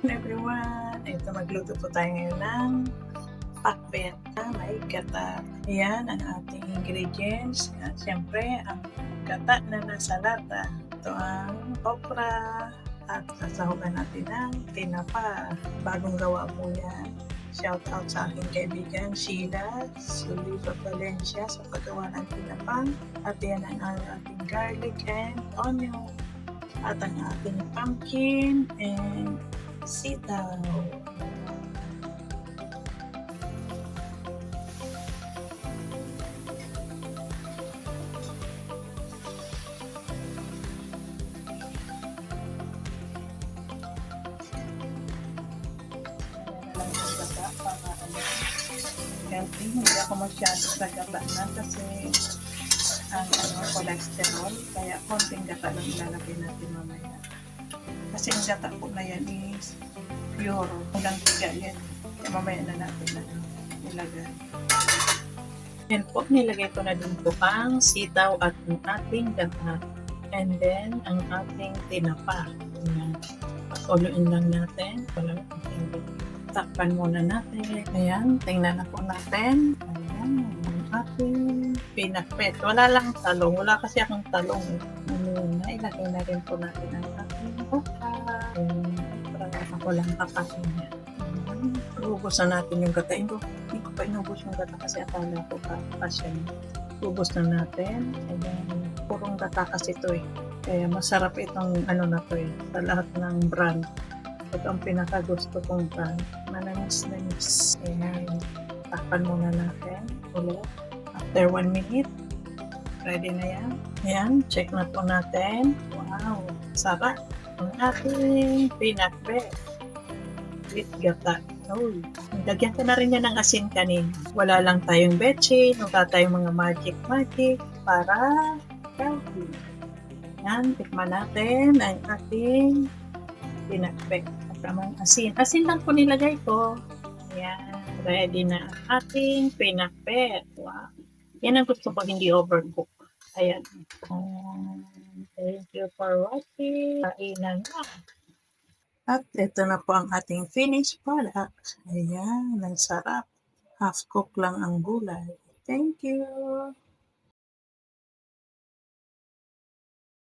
Everyone, ito magluto po tayo ngayon ng pakbet na may gata. Ayan ang ating ingredients. At syempre, ang gata na nasa lata. Ito ang okra at sasahugan natin ng tinapa. Bagong gawa po yan. Shout out sa aking kaibigan Sheila Suliva Valencia sa paggawa ng tinapang. At yan ang ating garlic and onion. At ang ating pumpkin and sitaw. Healthy, hindi ako masyado sa gata na kasi ang cholesterol, kaya konting gata lang ilalagay natin mamaya. Kasi ang gata po na yan is pure, walang tiga yan. Kaya mamaya na natin ilagay. Yan po, nilagay ko na din po ang sitaw at ang ating gata. And then, ang ating tinapa. Pakuluin lang natin. Takpan muna natin. Ayan, tingnan na po natin. Ayan, ang ating pinakpet. Wala lang talong. Wala kasi akong talong. Ilagay na rin po natin ang ating okra. Para ako lang kakasin niya. Ubus na natin yung gata. Hindi ko pa inubos yung gata kasi akala ko kasya niya. Ubus na natin. Ayan, purong gata kasi ito eh. Kaya masarap itong na to eh. Sa lahat ng brand. Ito ang pinakagusto kong brand. Manamis-namis. Ayan. Takpan muna natin. Ulit. After 1 minute. Ready na yan. Ayan. Check na po natin. Wow. Sarap. Ang ating pinakbet. With gata. Uy. Lagyan ko na rin yan ng asin kanina. Wala lang tayong betchin. Wala tayong mga magic para healthy. Yan. Tikman natin ang ating pinakbet. Tamang asin. Asin lang po nilagay ko. Ayan. Ready na ang ating pinakbet. Wow. Yan ang gusto ko, hindi overcook. Ayan. Thank you for watching. Kainan na. At ito na po ang ating finished product. Ayan. Ang sarap. Half cook lang ang gulay. Thank you.